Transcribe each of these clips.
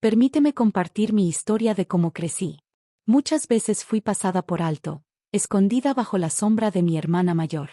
Permíteme compartir mi historia de cómo crecí. Muchas veces fui pasada por alto, escondida bajo la sombra de mi hermana mayor.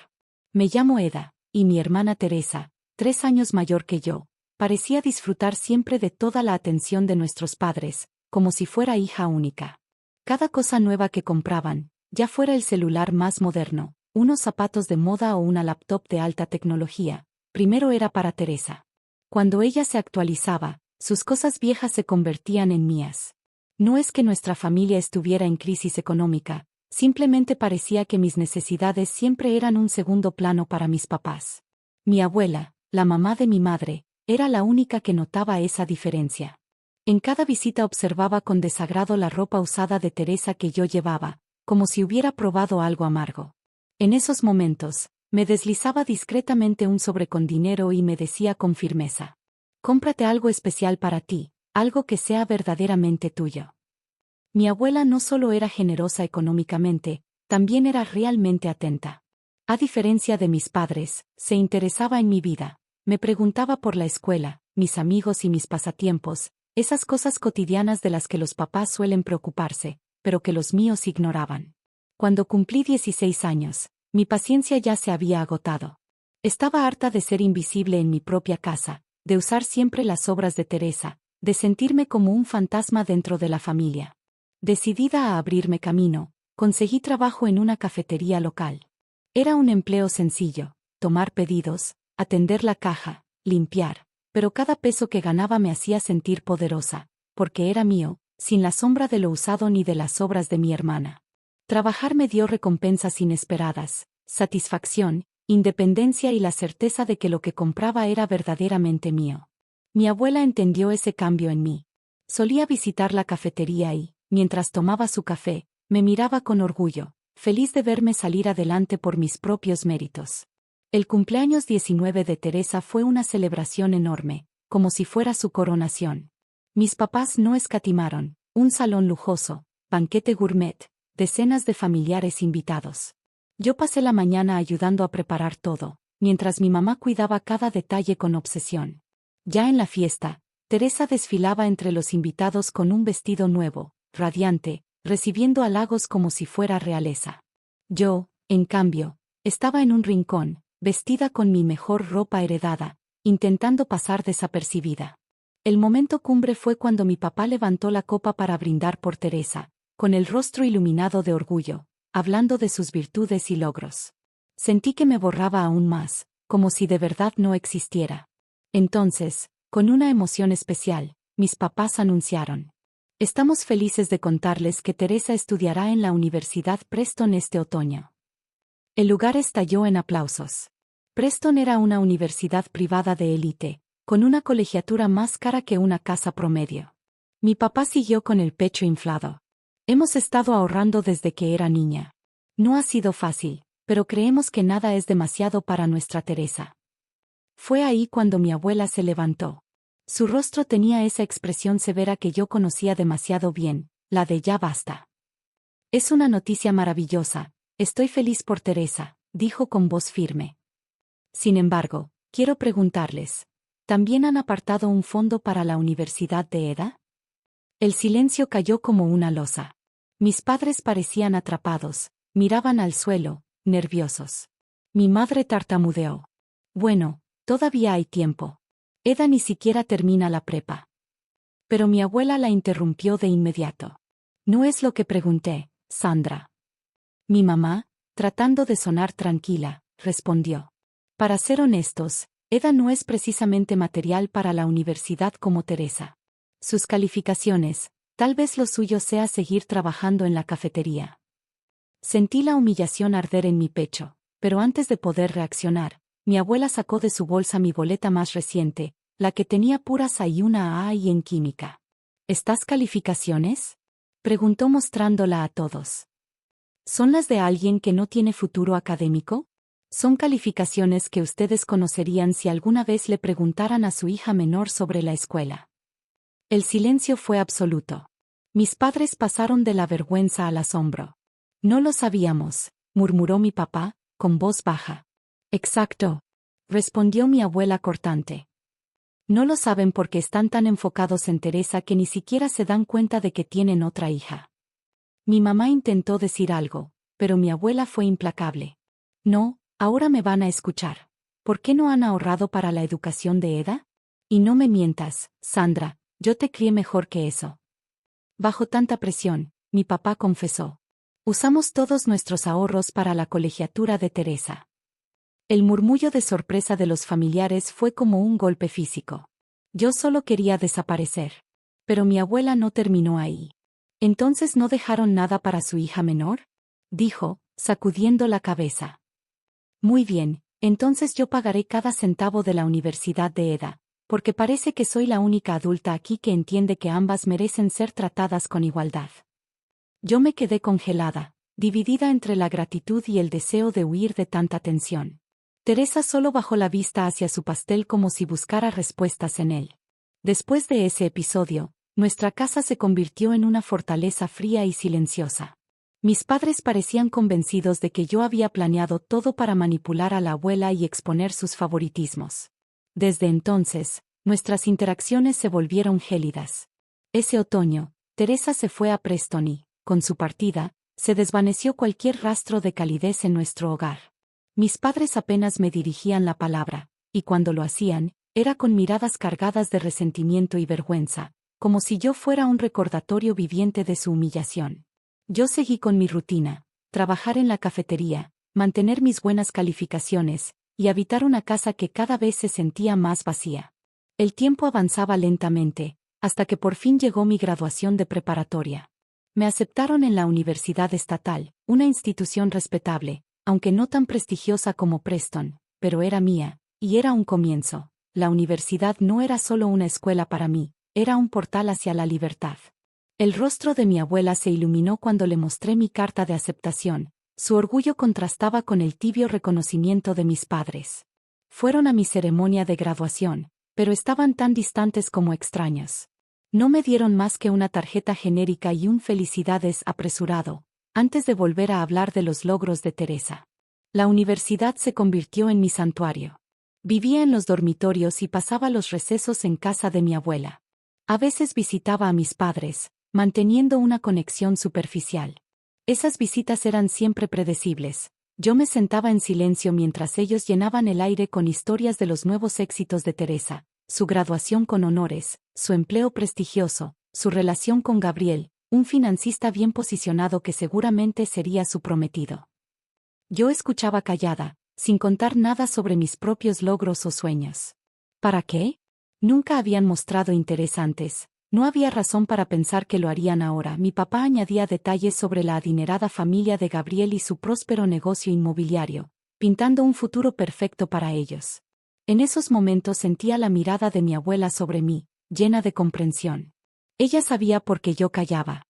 Me llamo Eda, y mi hermana Teresa, 3 años mayor que yo, parecía disfrutar siempre de toda la atención de nuestros padres, como si fuera hija única. Cada cosa nueva que compraban, ya fuera el celular más moderno, unos zapatos de moda o una laptop de alta tecnología, primero era para Teresa. Cuando ella se actualizaba, sus cosas viejas se convertían en mías. No es que nuestra familia estuviera en crisis económica, simplemente parecía que mis necesidades siempre eran un segundo plano para mis papás. Mi abuela, la mamá de mi madre, era la única que notaba esa diferencia. En cada visita observaba con desagrado la ropa usada de Teresa que yo llevaba, como si hubiera probado algo amargo. En esos momentos, me deslizaba discretamente un sobre con dinero y me decía con firmeza: cómprate algo especial para ti, algo que sea verdaderamente tuyo. Mi abuela no solo era generosa económicamente, también era realmente atenta. A diferencia de mis padres, se interesaba en mi vida, me preguntaba por la escuela, mis amigos y mis pasatiempos, esas cosas cotidianas de las que los papás suelen preocuparse, pero que los míos ignoraban. Cuando cumplí 16 años, mi paciencia ya se había agotado. Estaba harta de ser invisible en mi propia casa, de usar siempre las obras de Teresa, de sentirme como un fantasma dentro de la familia. Decidida a abrirme camino, conseguí trabajo en una cafetería local. Era un empleo sencillo: tomar pedidos, atender la caja, limpiar, pero cada peso que ganaba me hacía sentir poderosa, porque era mío, sin la sombra de lo usado ni de las obras de mi hermana. Trabajar me dio recompensas inesperadas, satisfacción, independencia y la certeza de que lo que compraba era verdaderamente mío. Mi abuela entendió ese cambio en mí. Solía visitar la cafetería y, mientras tomaba su café, me miraba con orgullo, feliz de verme salir adelante por mis propios méritos. El cumpleaños 19 de Teresa fue una celebración enorme, como si fuera su coronación. Mis papás no escatimaron: un salón lujoso, banquete gourmet, decenas de familiares invitados. Yo pasé la mañana ayudando a preparar todo, mientras mi mamá cuidaba cada detalle con obsesión. Ya en la fiesta, Teresa desfilaba entre los invitados con un vestido nuevo, radiante, recibiendo halagos como si fuera realeza. Yo, en cambio, estaba en un rincón, vestida con mi mejor ropa heredada, intentando pasar desapercibida. El momento cumbre fue cuando mi papá levantó la copa para brindar por Teresa, con el rostro iluminado de orgullo, hablando de sus virtudes y logros. Sentí que me borraba aún más, como si de verdad no existiera. Entonces, con una emoción especial, mis papás anunciaron: estamos felices de contarles que Teresa estudiará en la Universidad Preston este otoño. El lugar estalló en aplausos. Preston era una universidad privada de élite, con una colegiatura más cara que una casa promedio. Mi papá siguió con el pecho inflado. Hemos estado ahorrando desde que era niña. No ha sido fácil, pero creemos que nada es demasiado para nuestra Teresa. Fue ahí cuando mi abuela se levantó. Su rostro tenía esa expresión severa que yo conocía demasiado bien, la de ya basta. Es una noticia maravillosa, estoy feliz por Teresa, dijo con voz firme. Sin embargo, quiero preguntarles: ¿también han apartado un fondo para la Universidad de Eda? El silencio cayó como una losa. Mis padres parecían atrapados, miraban al suelo, nerviosos. Mi madre tartamudeó: bueno, todavía hay tiempo. Eda ni siquiera termina la prepa. Pero mi abuela la interrumpió de inmediato. No es lo que pregunté, Sandra. Mi mamá, tratando de sonar tranquila, respondió: para ser honestos, Eda no es precisamente material para la universidad como Teresa. Sus calificaciones, tal vez lo suyo sea seguir trabajando en la cafetería. Sentí la humillación arder en mi pecho, pero antes de poder reaccionar, mi abuela sacó de su bolsa mi boleta más reciente, la que tenía puras A y una A y en química. ¿Estas calificaciones?, preguntó mostrándola a todos. ¿Son las de alguien que no tiene futuro académico? Son calificaciones que ustedes conocerían si alguna vez le preguntaran a su hija menor sobre la escuela. El silencio fue absoluto. Mis padres pasaron de la vergüenza al asombro. No lo sabíamos, murmuró mi papá, con voz baja. Exacto, respondió mi abuela cortante. No lo saben porque están tan enfocados en Teresa que ni siquiera se dan cuenta de que tienen otra hija. Mi mamá intentó decir algo, pero mi abuela fue implacable. No, ahora me van a escuchar. ¿Por qué no han ahorrado para la educación de Eda? Y no me mientas, Sandra, yo te crié mejor que eso. Bajo tanta presión, mi papá confesó. Usamos todos nuestros ahorros para la colegiatura de Teresa. El murmullo de sorpresa de los familiares fue como un golpe físico. Yo solo quería desaparecer. Pero mi abuela no terminó ahí. ¿Entonces no dejaron nada para su hija menor? Dijo, sacudiendo la cabeza. Muy bien, entonces yo pagaré cada centavo de la universidad de Eda, porque parece que soy la única adulta aquí que entiende que ambas merecen ser tratadas con igualdad. Yo me quedé congelada, dividida entre la gratitud y el deseo de huir de tanta tensión. Teresa solo bajó la vista hacia su pastel como si buscara respuestas en él. Después de ese episodio, nuestra casa se convirtió en una fortaleza fría y silenciosa. Mis padres parecían convencidos de que yo había planeado todo para manipular a la abuela y exponer sus favoritismos. Desde entonces, nuestras interacciones se volvieron gélidas. Ese otoño, Teresa se fue a Preston y, con su partida, se desvaneció cualquier rastro de calidez en nuestro hogar. Mis padres apenas me dirigían la palabra, y cuando lo hacían, era con miradas cargadas de resentimiento y vergüenza, como si yo fuera un recordatorio viviente de su humillación. Yo seguí con mi rutina, trabajar en la cafetería, mantener mis buenas calificaciones, y habitar una casa que cada vez se sentía más vacía. El tiempo avanzaba lentamente, hasta que por fin llegó mi graduación de preparatoria. Me aceptaron en la Universidad Estatal, una institución respetable, aunque no tan prestigiosa como Preston, pero era mía, y era un comienzo. La universidad no era solo una escuela para mí, era un portal hacia la libertad. El rostro de mi abuela se iluminó cuando le mostré mi carta de aceptación. Su orgullo contrastaba con el tibio reconocimiento de mis padres. Fueron a mi ceremonia de graduación, pero estaban tan distantes como extraños. No me dieron más que una tarjeta genérica y un felicidades apresurado, antes de volver a hablar de los logros de Teresa. La universidad se convirtió en mi santuario. Vivía en los dormitorios y pasaba los recesos en casa de mi abuela. A veces visitaba a mis padres, manteniendo una conexión superficial. Esas visitas eran siempre predecibles. Yo me sentaba en silencio mientras ellos llenaban el aire con historias de los nuevos éxitos de Teresa, su graduación con honores, su empleo prestigioso, su relación con Gabriel, un financista bien posicionado que seguramente sería su prometido. Yo escuchaba callada, sin contar nada sobre mis propios logros o sueños. ¿Para qué? Nunca habían mostrado interés antes. No había razón para pensar que lo harían ahora. Mi papá añadía detalles sobre la adinerada familia de Gabriel y su próspero negocio inmobiliario, pintando un futuro perfecto para ellos. En esos momentos sentía la mirada de mi abuela sobre mí, llena de comprensión. Ella sabía por qué yo callaba.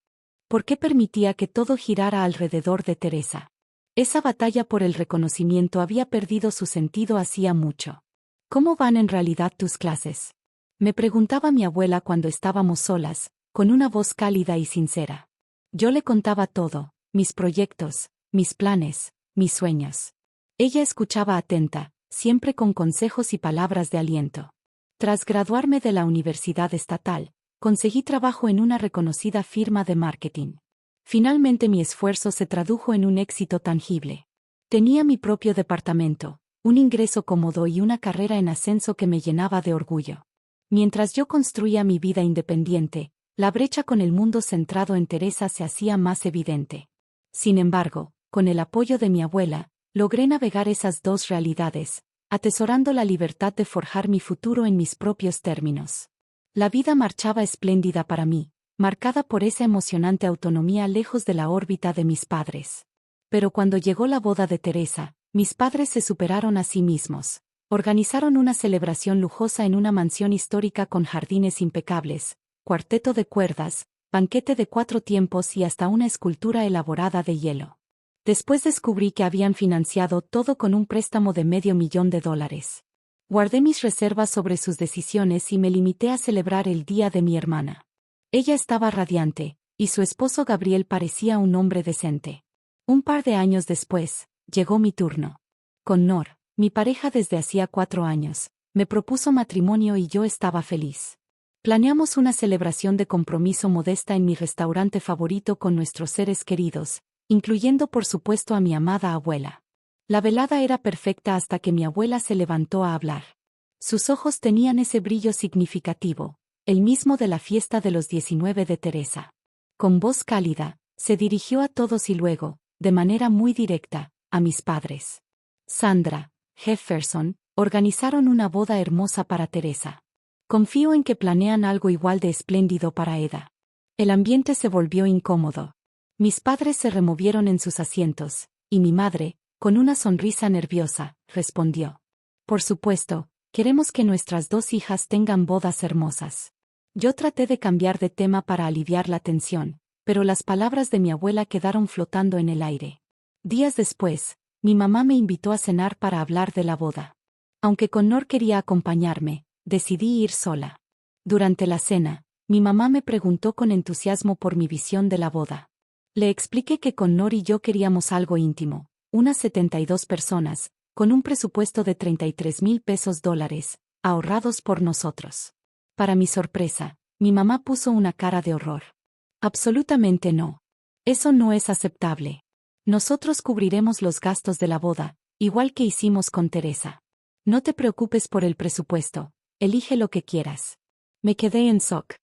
¿Por qué permitía que todo girara alrededor de Teresa? Esa batalla por el reconocimiento había perdido su sentido hacía mucho. ¿Cómo van en realidad tus clases?, me preguntaba mi abuela cuando estábamos solas, con una voz cálida y sincera. Yo le contaba todo, mis proyectos, mis planes, mis sueños. Ella escuchaba atenta, siempre con consejos y palabras de aliento. Tras graduarme de la Universidad Estatal, conseguí trabajo en una reconocida firma de marketing. Finalmente mi esfuerzo se tradujo en un éxito tangible. Tenía mi propio departamento, un ingreso cómodo y una carrera en ascenso que me llenaba de orgullo. Mientras yo construía mi vida independiente, la brecha con el mundo centrado en Teresa se hacía más evidente. Sin embargo, con el apoyo de mi abuela, logré navegar esas dos realidades, atesorando la libertad de forjar mi futuro en mis propios términos. La vida marchaba espléndida para mí, marcada por esa emocionante autonomía lejos de la órbita de mis padres. Pero cuando llegó la boda de Teresa, mis padres se superaron a sí mismos. Organizaron una celebración lujosa en una mansión histórica con jardines impecables, cuarteto de cuerdas, banquete de 4 tiempos y hasta una escultura elaborada de hielo. Después descubrí que habían financiado todo con un préstamo de $500,000. Guardé mis reservas sobre sus decisiones y me limité a celebrar el día de mi hermana. Ella estaba radiante, y su esposo Gabriel parecía un hombre decente. Un par de años después, llegó mi turno. Con Nor, mi pareja desde hacía 4 años, Me propuso matrimonio y yo estaba feliz. Planeamos una celebración de compromiso modesta en mi restaurante favorito con nuestros seres queridos, incluyendo por supuesto a mi amada abuela. La velada era perfecta hasta que mi abuela se levantó a hablar. Sus ojos tenían ese brillo significativo, el mismo de la fiesta de los 19 de Teresa. Con voz cálida, se dirigió a todos y luego, de manera muy directa, a mis padres. Sandra, Jefferson, organizaron una boda hermosa para Teresa. Confío en que planean algo igual de espléndido para Eda. El ambiente se volvió incómodo. Mis padres se removieron en sus asientos, y mi madre, con una sonrisa nerviosa, respondió: por supuesto, queremos que nuestras dos hijas tengan bodas hermosas. Yo traté de cambiar de tema para aliviar la tensión, pero las palabras de mi abuela quedaron flotando en el aire. Días después, mi mamá me invitó a cenar para hablar de la boda. Aunque Connor quería acompañarme, decidí ir sola. Durante la cena, mi mamá me preguntó con entusiasmo por mi visión de la boda. Le expliqué que Connor y yo queríamos algo íntimo, unas 72 personas, con un presupuesto de $33,000, ahorrados por nosotros. Para mi sorpresa, mi mamá puso una cara de horror. Absolutamente no. Eso no es aceptable. Nosotros cubriremos los gastos de la boda, igual que hicimos con Teresa. No te preocupes por el presupuesto, elige lo que quieras. Me quedé en shock.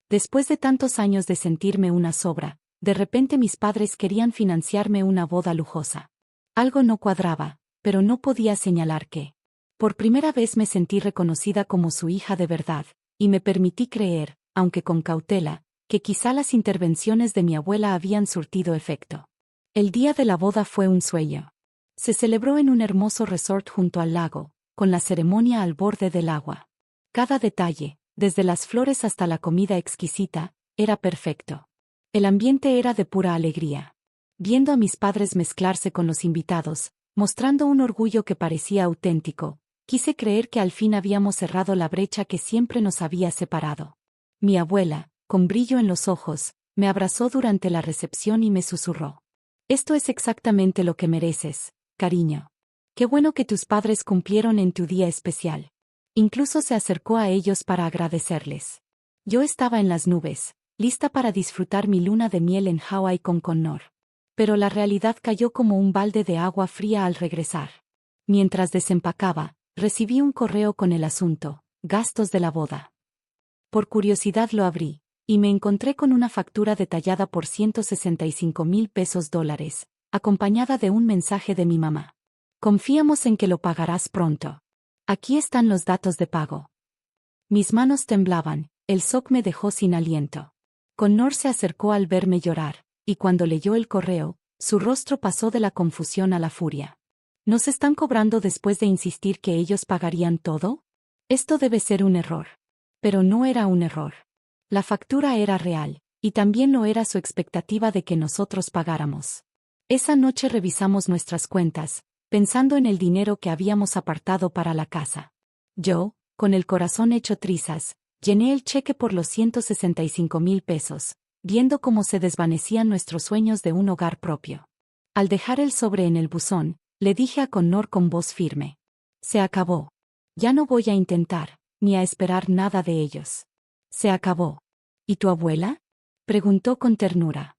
Después de tantos años de sentirme una sobra, de repente mis padres querían financiarme una boda lujosa. Algo no cuadraba, pero no podía señalar qué. Por primera vez me sentí reconocida como su hija de verdad, y me permití creer, aunque con cautela, que quizá las intervenciones de mi abuela habían surtido efecto. El día de la boda fue un sueño. Se celebró en un hermoso resort junto al lago, con la ceremonia al borde del agua. Cada detalle, desde las flores hasta la comida exquisita, era perfecto. El ambiente era de pura alegría. Viendo a mis padres mezclarse con los invitados, mostrando un orgullo que parecía auténtico, quise creer que al fin habíamos cerrado la brecha que siempre nos había separado. Mi abuela, con brillo en los ojos, me abrazó durante la recepción y me susurró: esto es exactamente lo que mereces, cariño. Qué bueno que tus padres cumplieron en tu día especial. Incluso se acercó a ellos para agradecerles. Yo estaba en las nubes, lista para disfrutar mi luna de miel en Hawái con Connor. Pero la realidad cayó como un balde de agua fría al regresar. Mientras desempacaba, recibí un correo con el asunto: gastos de la boda. Por curiosidad lo abrí, y me encontré con una factura detallada por $165,000, acompañada de un mensaje de mi mamá. Confiamos en que lo pagarás pronto. Aquí están los datos de pago. Mis manos temblaban, el shock me dejó sin aliento. Connor se acercó al verme llorar, y cuando leyó el correo, su rostro pasó de la confusión a la furia. ¿Nos están cobrando después de insistir que ellos pagarían todo? Esto debe ser un error. Pero no era un error. La factura era real, y también lo era su expectativa de que nosotros pagáramos. Esa noche revisamos nuestras cuentas, pensando en el dinero que habíamos apartado para la casa. Yo, con el corazón hecho trizas, llené el cheque por los $165,000, viendo cómo se desvanecían nuestros sueños de un hogar propio. Al dejar el sobre en el buzón, le dije a Connor con voz firme: se acabó. Ya no voy a intentar, ni a esperar nada de ellos. Se acabó. ¿Y tu abuela?, preguntó con ternura.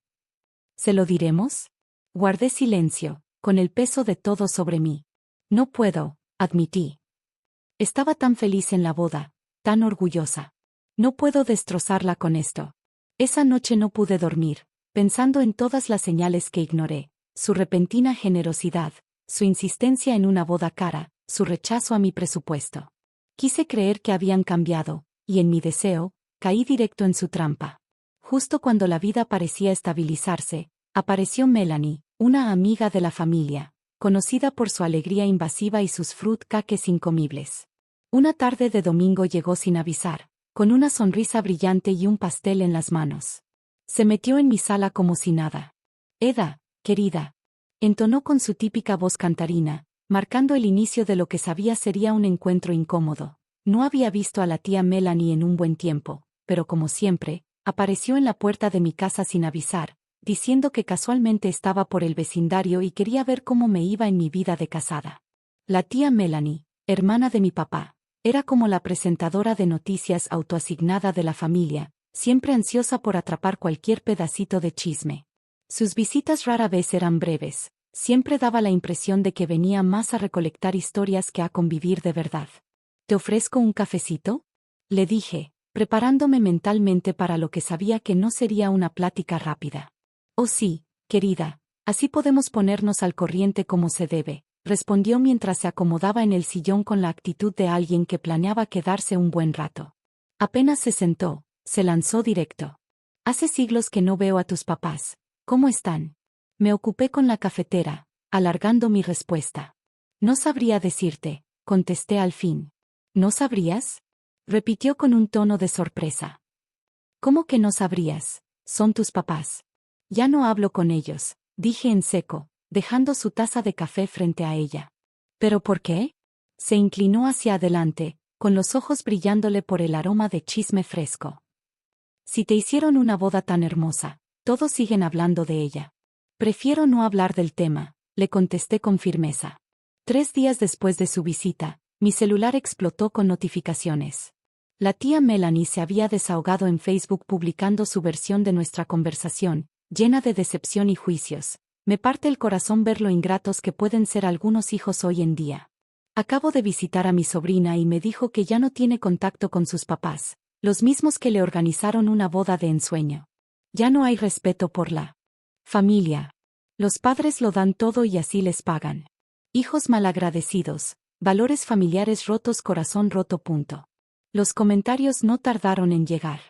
¿Se lo diremos? Guardé silencio, con el peso de todo sobre mí. No puedo, admití. Estaba tan feliz en la boda, tan orgullosa. No puedo destrozarla con esto. Esa noche no pude dormir, pensando en todas las señales que ignoré: su repentina generosidad, su insistencia en una boda cara, su rechazo a mi presupuesto. Quise creer que habían cambiado, y en mi deseo, caí directo en su trampa. Justo cuando la vida parecía estabilizarse, apareció Melanie, una amiga de la familia, conocida por su alegría invasiva y sus fruitcakes incomibles. Una tarde de domingo llegó sin avisar, con una sonrisa brillante y un pastel en las manos. Se metió en mi sala como si nada. «Eda, querida», entonó con su típica voz cantarina, marcando el inicio de lo que sabía sería un encuentro incómodo. No había visto a la tía Melanie en un buen tiempo, pero como siempre, apareció en la puerta de mi casa sin avisar, diciendo que casualmente estaba por el vecindario y quería ver cómo me iba en mi vida de casada. La tía Melanie, hermana de mi papá, Era como la presentadora de noticias autoasignada de la familia, siempre ansiosa por atrapar cualquier pedacito de chisme. Sus visitas rara vez eran breves, siempre daba la impresión de que venía más a recolectar historias que a convivir de verdad. ¿Te ofrezco un cafecito?, le dije, preparándome mentalmente para lo que sabía que no sería una plática rápida. Oh sí, querida, así podemos ponernos al corriente como se debe, respondió mientras se acomodaba en el sillón con la actitud de alguien que planeaba quedarse un buen rato. Apenas se sentó, se lanzó directo. Hace siglos que no veo a tus papás. ¿Cómo están? Me ocupé con la cafetera, alargando mi respuesta. No sabría decirte, contesté al fin. ¿No sabrías?, repitió con un tono de sorpresa. ¿Cómo que no sabrías? Son tus papás. Ya no hablo con ellos, dije en seco, dejando su taza de café frente a ella. ¿Pero por qué? Se inclinó hacia adelante, con los ojos brillándole por el aroma de chisme fresco. Si te hicieron una boda tan hermosa, todos siguen hablando de ella. Prefiero no hablar del tema, le contesté con firmeza. 3 días después de su visita, mi celular explotó con notificaciones. La tía Melanie se había desahogado en Facebook publicando su versión de nuestra conversación, llena de decepción y juicios. Me parte el corazón ver lo ingratos que pueden ser algunos hijos hoy en día. Acabo de visitar a mi sobrina y me dijo que ya no tiene contacto con sus papás, los mismos que le organizaron una boda de ensueño. Ya no hay respeto por la familia. Los padres lo dan todo y así les pagan. Hijos malagradecidos, valores familiares rotos, corazón roto. Los comentarios no tardaron en llegar.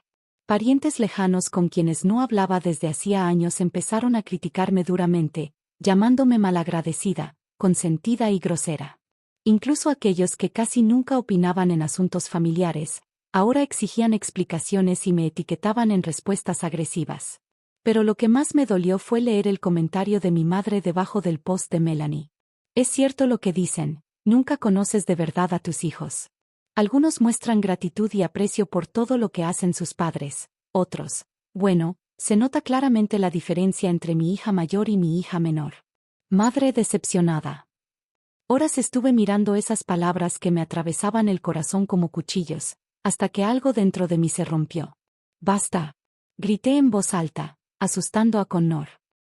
Parientes lejanos con quienes no hablaba desde hacía años empezaron a criticarme duramente, llamándome malagradecida, consentida y grosera. Incluso aquellos que casi nunca opinaban en asuntos familiares, ahora exigían explicaciones y me etiquetaban en respuestas agresivas. Pero lo que más me dolió fue leer el comentario de mi madre debajo del post de Melanie. Es cierto lo que dicen, nunca conoces de verdad a tus hijos. Algunos muestran gratitud y aprecio por todo lo que hacen sus padres, otros, bueno, se nota claramente la diferencia entre mi hija mayor y mi hija menor. Madre decepcionada. Horas estuve mirando esas palabras que me atravesaban el corazón como cuchillos, hasta que algo dentro de mí se rompió. ¡Basta!, grité en voz alta, asustando a Connor.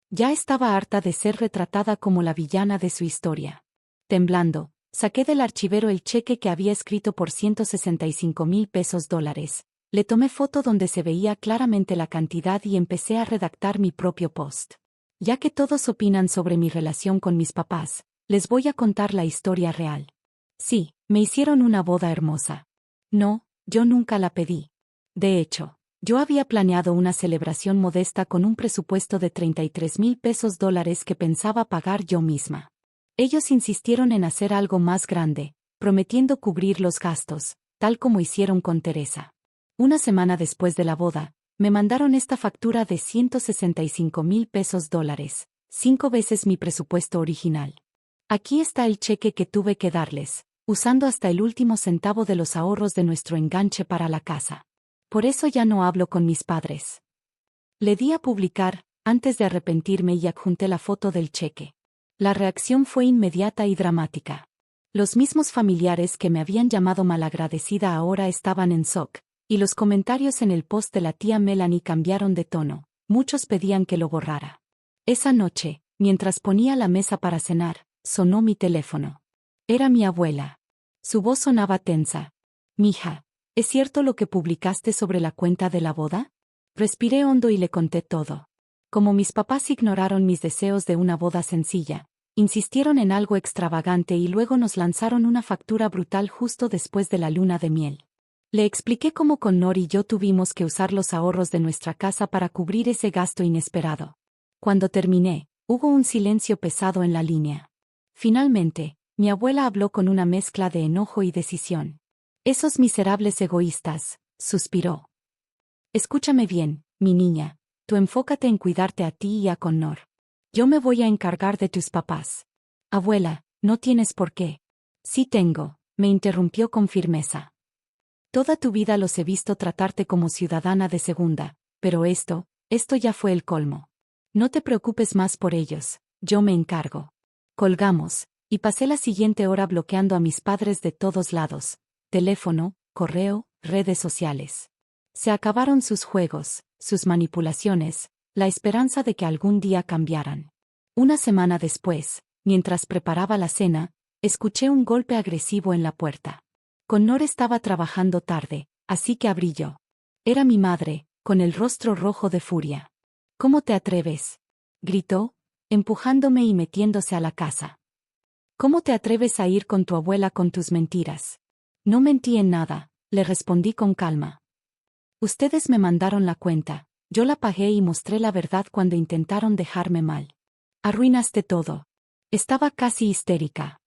Ya estaba harta de ser retratada como la villana de su historia. Temblando, saqué del archivero el cheque que había escrito por $165,000. Le tomé foto donde se veía claramente la cantidad y empecé a redactar mi propio post. Ya que todos opinan sobre mi relación con mis papás, les voy a contar la historia real. Sí, me hicieron una boda hermosa. No, yo nunca la pedí. De hecho, yo había planeado una celebración modesta con un presupuesto de $33,000 que pensaba pagar yo misma. Ellos insistieron en hacer algo más grande, prometiendo cubrir los gastos, tal como hicieron con Teresa. Una semana después de la boda, me mandaron esta factura de $165,000, 5 veces mi presupuesto original. Aquí está el cheque que tuve que darles, usando hasta el último centavo de los ahorros de nuestro enganche para la casa. Por eso ya no hablo con mis padres. Le di a publicar, antes de arrepentirme, y adjunté la foto del cheque. La reacción fue inmediata y dramática. Los mismos familiares que me habían llamado malagradecida ahora estaban en shock, y los comentarios en el post de la tía Melanie cambiaron de tono. Muchos pedían que lo borrara. Esa noche, mientras ponía la mesa para cenar, sonó mi teléfono. Era mi abuela. Su voz sonaba tensa. «Mija, ¿es cierto lo que publicaste sobre la cuenta de la boda?». Respiré hondo y le conté todo. Como mis papás ignoraron mis deseos de una boda sencilla, insistieron en algo extravagante y luego nos lanzaron una factura brutal justo después de la luna de miel. Le expliqué cómo Connor y yo tuvimos que usar los ahorros de nuestra casa para cubrir ese gasto inesperado. Cuando terminé, hubo un silencio pesado en la línea. Finalmente, mi abuela habló con una mezcla de enojo y decisión. «Esos miserables egoístas», suspiró. «Escúchame bien, mi niña. Tú enfócate en cuidarte a ti y a Connor. Yo me voy a encargar de tus papás». «Abuela, no tienes por qué». «Sí tengo», me interrumpió con firmeza. «Toda tu vida los he visto tratarte como ciudadana de segunda, pero esto ya fue el colmo. No te preocupes más por ellos, yo me encargo». Colgamos, y pasé la siguiente hora bloqueando a mis padres de todos lados, teléfono, correo, redes sociales. Se acabaron sus juegos, sus manipulaciones, la esperanza de que algún día cambiaran. Una semana después, mientras preparaba la cena, escuché un golpe agresivo en la puerta. Connor estaba trabajando tarde, así que abrí yo. Era mi madre, con el rostro rojo de furia. ¿Cómo te atreves?, gritó, empujándome y metiéndose a la casa. ¿Cómo te atreves a ir con tu abuela con tus mentiras? No mentí en nada, le respondí con calma. Ustedes me mandaron la cuenta, yo la pagué y mostré la verdad cuando intentaron dejarme mal. Arruinaste todo. Estaba casi histérica.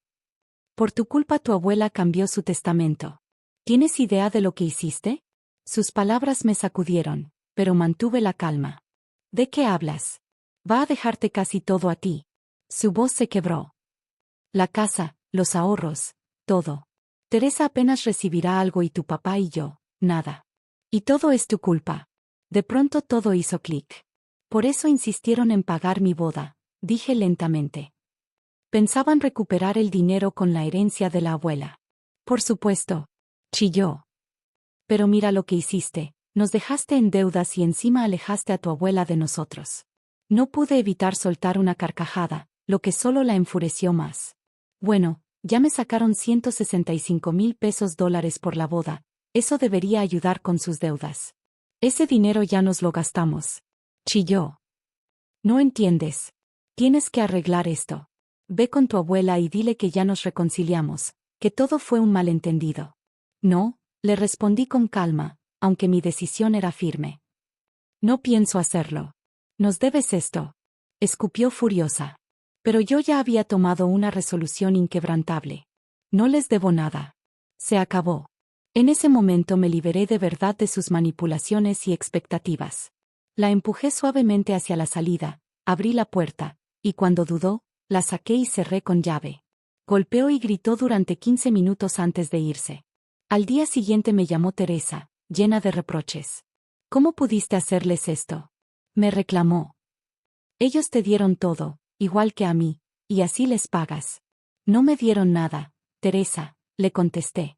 Por tu culpa tu abuela cambió su testamento. ¿Tienes idea de lo que hiciste? Sus palabras me sacudieron, pero mantuve la calma. ¿De qué hablas? Va a dejarte casi todo a ti. Su voz se quebró. La casa, los ahorros, todo. Teresa apenas recibirá algo y tu papá y yo, nada. Y todo es tu culpa. De pronto todo hizo clic. Por eso insistieron en pagar mi boda, dije lentamente. Pensaban recuperar el dinero con la herencia de la abuela. Por supuesto. Chilló. Pero mira lo que hiciste, nos dejaste en deudas y encima alejaste a tu abuela de nosotros. No pude evitar soltar una carcajada, lo que solo la enfureció más. Bueno, ya me sacaron 165,000 pesos por la boda, eso debería ayudar con sus deudas. Ese dinero ya nos lo gastamos. Chilló. No entiendes. Tienes que arreglar esto. Ve con tu abuela y dile que ya nos reconciliamos, que todo fue un malentendido. No, le respondí con calma, aunque mi decisión era firme. No pienso hacerlo. Nos debes esto. Escupió furiosa. Pero yo ya había tomado una resolución inquebrantable. No les debo nada. Se acabó. En ese momento me liberé de verdad de sus manipulaciones y expectativas. La empujé suavemente hacia la salida, abrí la puerta, y cuando dudó, la saqué y cerré con llave. Golpeó y gritó durante 15 minutos antes de irse. Al día siguiente me llamó Teresa, llena de reproches. ¿Cómo pudiste hacerles esto?, me reclamó. Ellos te dieron todo, igual que a mí, y así les pagas. No me dieron nada, Teresa, le contesté.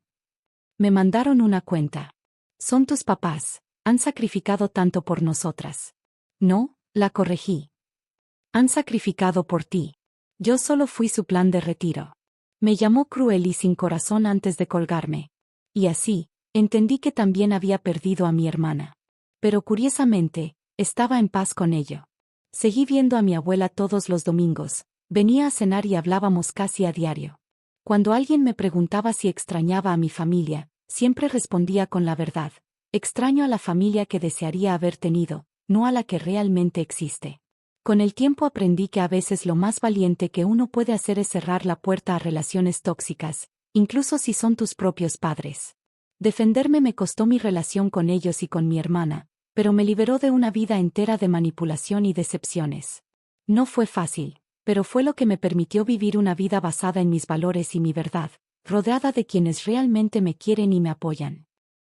Me mandaron una cuenta. Son tus papás, han sacrificado tanto por nosotras. No, la corregí. Han sacrificado por ti. Yo solo fui su plan de retiro. Me llamó cruel y sin corazón antes de colgarme. Y así, entendí que también había perdido a mi hermana. Pero curiosamente, estaba en paz con ello. Seguí viendo a mi abuela todos los domingos, venía a cenar y hablábamos casi a diario. Cuando alguien me preguntaba si extrañaba a mi familia, siempre respondía con la verdad. Extraño a la familia que desearía haber tenido, no a la que realmente existe. Con el tiempo aprendí que a veces lo más valiente que uno puede hacer es cerrar la puerta a relaciones tóxicas, incluso si son tus propios padres. Defenderme me costó mi relación con ellos y con mi hermana, pero me liberó de una vida entera de manipulación y decepciones. No fue fácil, pero fue lo que me permitió vivir una vida basada en mis valores y mi verdad, rodeada de quienes realmente me quieren y me apoyan.